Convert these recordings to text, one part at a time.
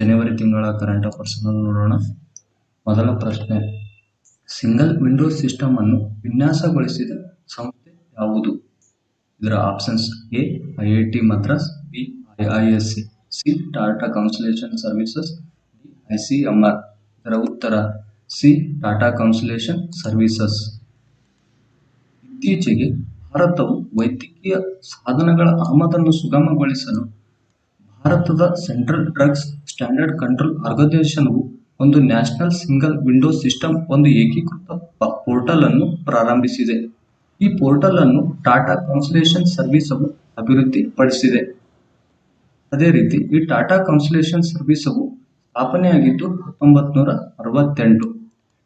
ಜನವರಿ ತಿಂಗಳ current affairs ನೋಡೋಣ. ಮೊದಲ ಪ್ರಶ್ನೆ, ಸಿಂಗಲ್ ವಿಂಡೋ ಸಿಸ್ಟಮ್ ಅನ್ನು ವಿನ್ಯಾಸಗೊಳಿಸಿದ ಸಂಸ್ಥೆ ಯಾವುದು? ಇದರ options: A IIT Madras, B IISc, C Tata consultation services, D ICMR. ಇದರ ಉತ್ತರ ಸಿ ಟಾಟಾ ಕನ್ಸಲ್ಟೇಷನ್ ಸರ್ವಿಸಸ್. ಇತ್ತೀಚೆಗೆ ಭಾರತವು ವೈದ್ಯಕೀಯ ಸಾಧನಗಳ ಆಮದನ್ನು ಸುಗಮಗೊಳಿಸಲು ಭಾರತದ ಸೆಂಟ್ರಲ್ ಡ್ರಗ್ಸ್ ಸ್ಟ್ಯಾಂಡರ್ಡ್ ಕಂಟ್ರೋಲ್ ಆರ್ಗನೈಸೇಷನ್ವು ಒಂದು ನ್ಯಾಷನಲ್ ಸಿಂಗಲ್ ವಿಂಡೋ ಸಿಸ್ಟಮ್ ಒಂದು ಏಕೀಕೃತ ಪೋರ್ಟಲ್ ಅನ್ನು ಪ್ರಾರಂಭಿಸಿದೆ. ಈ ಪೋರ್ಟಲ್ ಅನ್ನು ಟಾಟಾ ಕನ್ಸಲ್ಟೇಷನ್ ಸರ್ವಿಸವು ಅಭಿವೃದ್ಧಿಪಡಿಸಿದೆ. ಅದೇ ರೀತಿ ಈ ಟಾಟಾ ಕನ್ಸಲ್ಟೇಷನ್ ಸರ್ವಿಸವು ಸ್ಥಾಪನೆಯಾಗಿದ್ದು 1968.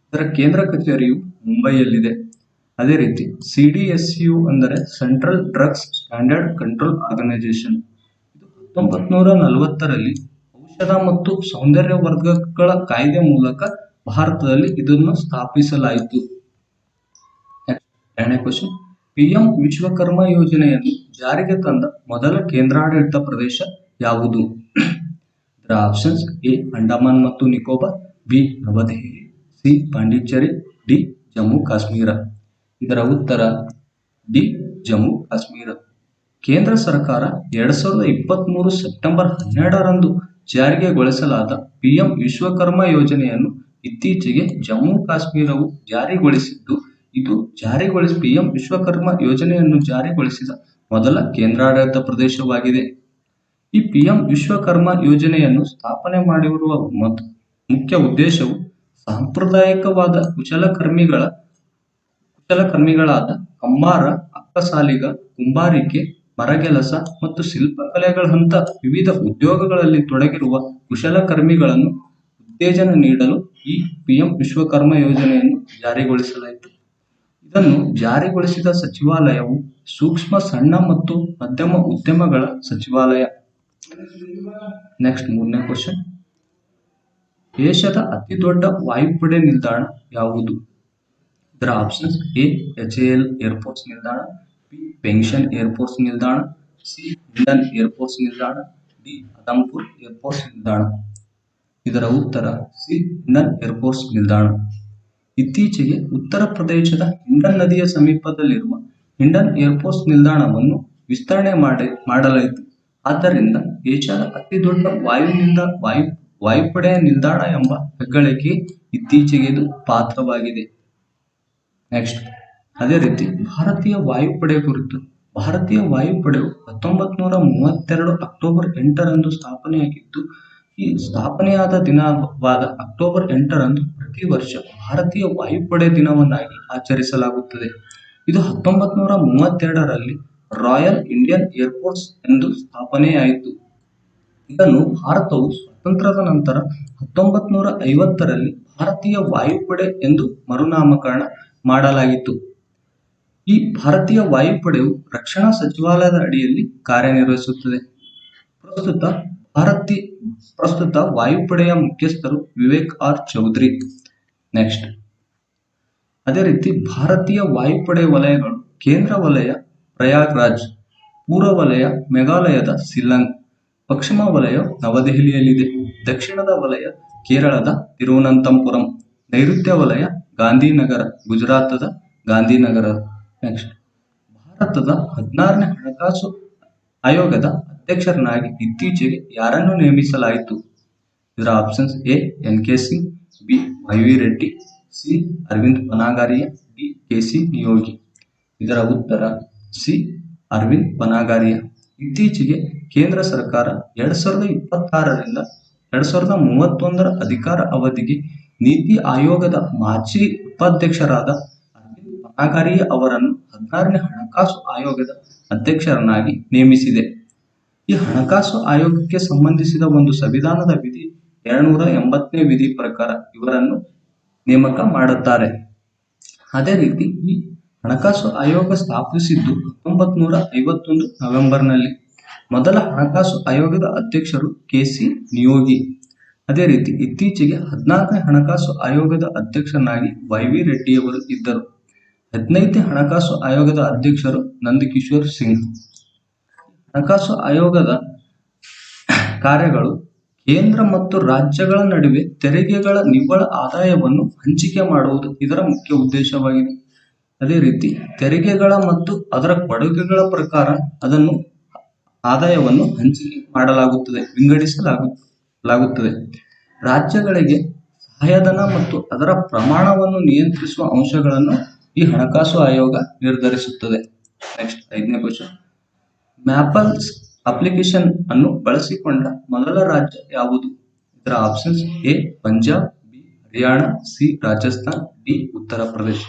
ಇದರ ಕೇಂದ್ರ ಕಚೇರಿಯು ಮುಂಬೈಯಲ್ಲಿದೆ. ಅದೇ ರೀತಿ ಸಿಡಿಎಸ್ಯು ಅಂದರೆ central drugs standard control organisation. ಇದು 1940ರಲ್ಲಿ ಔಷಧ ಮತ್ತು ಸೌಂದರ್ಯವರ್ಧಕಗಳ ಕಾಯ್ದೆ ಮೂಲಕ ಭಾರತದಲ್ಲಿ ಇದನ್ನು ಸ್ಥಾಪಿಸಲಾಯಿತು. ಎರಡನೇ ಕ್ವಶನ್, ಪಿಎಂ ವಿಶ್ವಕರ್ಮ ಯೋಜನೆಯನ್ನು ಜಾರಿಗೆ ತಂದ ಮೊದಲ ಕೇಂದ್ರಾಡಳಿತ ಪ್ರದೇಶ ಯಾವುದು? ಇದರ ಆಪ್ಷನ್ಸ್: ಎ ಅಂಡಮಾನ್ ಮತ್ತು ನಿಕೋಬಾರ್, ಬಿ ನವದೆಹಲಿ, ಸಿ ಪಾಂಡಿಚೇರಿ, ಡಿ ಜಮ್ಮು ಕಾಶ್ಮೀರ. ಇದರ ಉತ್ತರ ಡಿ ಜಮ್ಮು ಕಾಶ್ಮೀರ. ಕೇಂದ್ರ ಸರ್ಕಾರ 2023 ಸೆಪ್ಟೆಂಬರ್ 12ರಂದು ಜಾರಿಗೆಗೊಳಿಸಲಾದ ಪಿಎಂ ವಿಶ್ವಕರ್ಮ ಯೋಜನೆಯನ್ನು ಇತ್ತೀಚೆಗೆ ಜಮ್ಮು ಕಾಶ್ಮೀರವು ಜಾರಿಗೊಳಿಸಿದ್ದು, ಇದು ಪಿಎಂ ವಿಶ್ವಕರ್ಮ ಯೋಜನೆಯನ್ನು ಜಾರಿಗೊಳಿಸಿದ ಮೊದಲ ಕೇಂದ್ರಾಡಳಿತ ಪ್ರದೇಶವಾಗಿದೆ. ಈ ಪಿಎಂ ವಿಶ್ವಕರ್ಮ ಯೋಜನೆಯನ್ನು ಸ್ಥಾಪನೆ ಮಾಡಿರುವ ಮುಖ್ಯ ಉದ್ದೇಶವು ಸಾಂಪ್ರದಾಯಿಕವಾದ ಕುಶಲಕರ್ಮಿಗಳಾದ ಕಮ್ಮಾರ, ಅಕ್ಕಸಾಲಿಗ, ಕುಂಬಾರಿಕೆ, ಮರಗೆಲಸ ಮತ್ತು ಶಿಲ್ಪಕಲೆಗಳಂಥ ವಿವಿಧ ಉದ್ಯೋಗಗಳಲ್ಲಿ ತೊಡಗಿರುವ ಕುಶಲಕರ್ಮಿಗಳನ್ನು ಉತ್ತೇಜನ ನೀಡಲು ಈ ಪಿಎಂ ವಿಶ್ವಕರ್ಮ ಯೋಜನೆಯನ್ನು ಜಾರಿಗೊಳಿಸಲಾಯಿತು. ಇದನ್ನು ಜಾರಿಗೊಳಿಸಿದ ಸಚಿವಾಲಯವು ಸೂಕ್ಷ್ಮ, ಸಣ್ಣ ಮತ್ತು ಮಧ್ಯಮ ಉದ್ಯಮಗಳ ಸಚಿವಾಲಯ. ನೆಕ್ಸ್ಟ್ ಮೂರನೇ ಕ್ವಶನ್, ದೇಶದ ಅತಿ ದೊಡ್ಡ ವಾಯುಪಡೆ ನಿಲ್ದಾಣ ಯಾವುದು? ಇದರ ಆಪ್ಷನ್ಸ್: ಎ ಎಚ್ಎಎಲ್ ಏರ್ಫೋರ್ಸ್ ನಿಲ್ದಾಣ, ಬಿ ಪೆಂಗ್ಶನ್ ಏರ್ಫೋರ್ಸ್ ನಿಲ್ದಾಣ, ಸಿ ಹಿಂಡನ್ ಏರ್ಫೋರ್ಸ್ ನಿಲ್ದಾಣ, ಡಿ ಆದಮ್ಪುರ್ ಏರ್ಫೋರ್ಸ್ ನಿಲ್ದಾಣ. ಇದರ ಉತ್ತರ ಸಿ ಹಿಂಡನ್ ಏರ್ಫೋರ್ಸ್ ನಿಲ್ದಾಣ. ಇತ್ತೀಚೆಗೆ ಉತ್ತರ ಪ್ರದೇಶದ ಹಿಂಡನ್ ನದಿಯ ಸಮೀಪದಲ್ಲಿರುವ ಹಿಂಡನ್ ಏರ್ಫೋರ್ಸ್ ನಿಲ್ದಾಣವನ್ನು ವಿಸ್ತರಣೆ ಮಾಡಲಾಯಿತು. ಆದ್ದರಿಂದ ಏಷ್ಯಾದ ಅತಿ ದೊಡ್ಡ ವಾಯುಪಡೆಯ ನಿಲ್ದಾಣ ಎಂಬ ಹೆಗ್ಗಳಿಕೆಗೆ ಇತ್ತೀಚೆಗೆ ಇದು ಪಾತ್ರವಾಗಿದೆ. ನೆಕ್ಸ್ಟ್, ಅದೇ ರೀತಿ ಭಾರತೀಯ ವಾಯುಪಡೆ ಕುರಿತು. ಭಾರತೀಯ ವಾಯುಪಡೆಯು 1932 ಅಕ್ಟೋಬರ್ 8ರಂದು ಸ್ಥಾಪನೆಯಾಗಿದ್ದು, ಈ ಸ್ಥಾಪನೆಯಾದ ದಿನವಾದ ಅಕ್ಟೋಬರ್ 8ರಂದು ಪ್ರತಿ ವರ್ಷ ಭಾರತೀಯ ವಾಯುಪಡೆ ದಿನವನ್ನಾಗಿ ಆಚರಿಸಲಾಗುತ್ತದೆ. ಇದು 1932ರಲ್ಲಿ ರಾಯಲ್ ಇಂಡಿಯನ್ ಏರ್ಫೋರ್ಸ್ ಎಂದು ಸ್ಥಾಪನೆಯಾಯಿತು. ಇದನ್ನು ಭಾರತವು ಸ್ವಾತಂತ್ರ್ಯದ ನಂತರ 1950ರಲ್ಲಿ ಭಾರತೀಯ ವಾಯುಪಡೆ ಎಂದು ಮರುನಾಮಕರಣ ಮಾಡಲಾಗಿತ್ತು. ಈ ಭಾರತೀಯ ವಾಯುಪಡೆಯು ರಕ್ಷಣಾ ಸಚಿವಾಲಯದ ಅಡಿಯಲ್ಲಿ ಕಾರ್ಯನಿರ್ವಹಿಸುತ್ತದೆ. ಪ್ರಸ್ತುತ ವಾಯುಪಡೆಯ ಮುಖ್ಯಸ್ಥರು ವಿವೇಕ್ ಆರ್ ಚೌಧರಿ. ನೆಕ್ಸ್ಟ್, ಅದೇ ರೀತಿ ಭಾರತೀಯ ವಾಯುಪಡೆ ವಲಯಗಳು: ಕೇಂದ್ರ ವಲಯ ಪ್ರಯಾಗ್ರಾಜ್, ಪೂರ್ವ ವಲಯ ಮೇಘಾಲಯದ ಶಿಲ್ಲಾಂಗ್, ಪಶ್ಚಿಮ ವಲಯ ನವದೆಹಲಿಯಲ್ಲಿದೆ, ದಕ್ಷಿಣದ ವಲಯ ಕೇರಳದ ತಿರುವನಂತಪುರಂ, ನೈಋತ್ಯ ವಲಯ ಗಾಂಧಿನಗರ, ಗುಜರಾತದ ಗಾಂಧಿನಗರ. ನೆಕ್ಸ್ಟ್, ಭಾರತದ 16ನೇ ಹಣಕಾಸು ಆಯೋಗದ ಅಧ್ಯಕ್ಷರನ್ನಾಗಿ ಇತ್ತೀಚೆಗೆ ಯಾರನ್ನು ನೇಮಿಸಲಾಯಿತು? ಇದರ options: A N K. Singh, B Y V. Reddy, C Arvind Panagariya, D K C. Niyogi. ಇದರ ಉತ್ತರ ಸಿ ಅರವಿಂದ್ ಪನಾಗಾರಿಯಾ. ಇತ್ತೀಚೆಗೆ ಕೇಂದ್ರ ಸರ್ಕಾರ 2026ರಿಂದ 2031ರ ಅಧಿಕಾರ ಅವಧಿಗೆ ನೀತಿ ಆಯೋಗದ ಮಾಜಿ ಉಪಾಧ್ಯಕ್ಷರಾದ ಅರವಿಂದ್ ಪನಾಗಾರಿಯಾ ಅವರನ್ನು 16ನೇ ಹಣಕಾಸು ಆಯೋಗದ ಅಧ್ಯಕ್ಷರನ್ನಾಗಿ ನೇಮಿಸಿದೆ. ಈ ಹಣಕಾಸು ಆಯೋಗಕ್ಕೆ ಸಂಬಂಧಿಸಿದ ಒಂದು ಸಂವಿಧಾನದ ವಿಧಿ 280ನೇ ವಿಧಿ ಪ್ರಕಾರ ಇವರನ್ನು ನೇಮಕ ಮಾಡುತ್ತಾರೆ. ಅದೇ ರೀತಿ ಈ ಹಣಕಾಸು ಆಯೋಗ ಸ್ಥಾಪಿಸಿದ್ದು 1951 ನವೆಂಬರ್ನಲ್ಲಿ. ಮೊದಲ ಹಣಕಾಸು ಆಯೋಗದ ಅಧ್ಯಕ್ಷರು ಕೆ.ಸಿ. ನಿಯೋಗಿ. ಅದೇ ರೀತಿ ಇತ್ತೀಚೆಗೆ 14ನೇ ಹಣಕಾಸು ಆಯೋಗದ ಅಧ್ಯಕ್ಷನಾಗಿ ವೈ.ವಿ. ರೆಡ್ಡಿಯವರು ಇದ್ದರು. 15ನೇ ಹಣಕಾಸು ಆಯೋಗದ ಅಧ್ಯಕ್ಷರು ನಂದಕಿಶೋರ್ ಸಿಂಗ್. ಹಣಕಾಸು ಆಯೋಗದ ಕಾರ್ಯಗಳು: ಕೇಂದ್ರ ಮತ್ತು ರಾಜ್ಯಗಳ ನಡುವೆ ತೆರಿಗೆಗಳ ನಿವ್ವಳ ಆದಾಯವನ್ನು ಹಂಚಿಕೆ ಮಾಡುವುದು ಇದರ ಮುಖ್ಯ ಉದ್ದೇಶವಾಗಿದೆ. ಅದೇ ರೀತಿ ತೆರಿಗೆಗಳ ಮತ್ತು ಅದರ ಕೊಡುಗೆಗಳ ಪ್ರಕಾರ ಆದಾಯವನ್ನು ಹಂಚಿಕೆ ಮಾಡಲಾಗುತ್ತದೆ, ವಿಂಗಡಿಸಲಾಗುತ್ತದೆ. ರಾಜ್ಯಗಳಿಗೆ ಸಹಾಯಧನ ಮತ್ತು ಅದರ ಪ್ರಮಾಣವನ್ನು ನಿಯಂತ್ರಿಸುವ ಅಂಶಗಳನ್ನು ಈ ಹಣಕಾಸು ಆಯೋಗ ನಿರ್ಧರಿಸುತ್ತದೆ. ನೆಕ್ಸ್ಟ್ 5ನೇ ಕ್ವಶನ್. ಮ್ಯಾಪಲ್ಸ್ ಅಪ್ಲಿಕೇಶನ್ ಅನ್ನು ಬಳಸಿಕೊಂಡ ಮೊದಲ ರಾಜ್ಯ ಯಾವುದು? ಇದರ options: A Punjab, B Haryana, C Rajasthan, D Uttar Pradesh.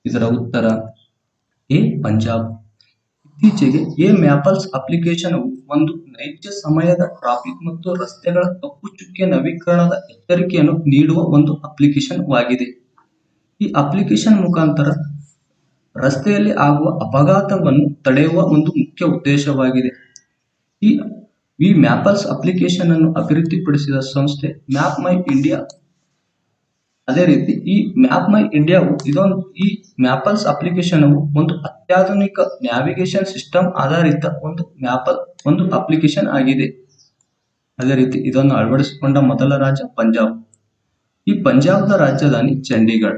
ಇದರ ಉತ್ತರ ಎ ಪಂಜಾಬ್. ಇತ್ತೀಚೆಗೆ ಎ ಮ್ಯಾಪಲ್ಸ್ ಅಪ್ಲಿಕೇಶನ್ ಒಂದು ನೈಜ ಸಮಯದ ಟ್ರಾಫಿಕ್ ಮತ್ತು ರಸ್ತೆಗಳ ಕಪ್ಪು ಚುಕ್ಕೆ ನವೀಕರಣದ ಎಚ್ಚರಿಕೆಯನ್ನು ನೀಡುವ ಒಂದು ಅಪ್ಲಿಕೇಶನ್ ವಾಗಿದೆ. ಈ ಅಪ್ಲಿಕೇಶನ್ ಮುಖಾಂತರ ರಸ್ತೆಯಲ್ಲಿ ಆಗುವ ಅಪಘಾತವನ್ನು ತಡೆಯುವ ಒಂದು ಮುಖ್ಯ ಉದ್ದೇಶವಾಗಿದೆ. ಈ ಮ್ಯಾಪಲ್ಸ್ ಅಪ್ಲಿಕೇಶನ್ ಅನ್ನು ಅಭಿವೃದ್ಧಿಪಡಿಸಿದ ಸಂಸ್ಥೆ ಮ್ಯಾಪ್ ಮೈ ಇಂಡಿಯಾ. ಅದೇ ರೀತಿ ಈ ಮ್ಯಾಪ್ ಮೈ ಇಂಡಿಯಾವು ಈ ಮ್ಯಾಪಲ್ಸ್ ಅಪ್ಲಿಕೇಶನ್ ಒಂದು ಅತ್ಯಾಧುನಿಕ ನ್ಯಾವಿಗೇಷನ್ ಸಿಸ್ಟಮ್ ಆಧಾರಿತ ಒಂದು ಅಪ್ಲಿಕೇಶನ್ ಆಗಿದೆ. ಅದೇ ರೀತಿ ಇದನ್ನು ಅಳವಡಿಸಿಕೊಂಡ ಮೊದಲ ರಾಜ್ಯ ಪಂಜಾಬ್. ಈ ಪಂಜಾಬ್ನ ರಾಜಧಾನಿ ಚಂಡೀಗಢ.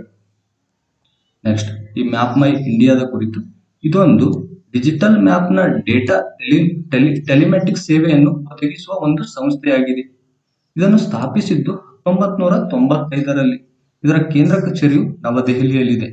ನೆಕ್ಸ್ಟ್, ಈ ಮ್ಯಾಪ್ ಮೈ ಇಂಡಿಯಾದ ಕುರಿತು ಇದೊಂದು ಡಿಜಿಟಲ್ ಮ್ಯಾಪ್ನ ಡೇಟಾ ಟೆಲಿಮೆಟಿಕ್ಸ್ ಸೇವೆಯನ್ನು ಒದಗಿಸುವ ಒಂದು ಸಂಸ್ಥೆಯಾಗಿದೆ. ಇದನ್ನು ಸ್ಥಾಪಿಸಿದ್ದು 1995ರಲ್ಲಿ. ಇದರ ಕೇಂದ್ರ ಕಚೇರಿಯು ನವದೆಹಲಿಯಲ್ಲಿದೆ.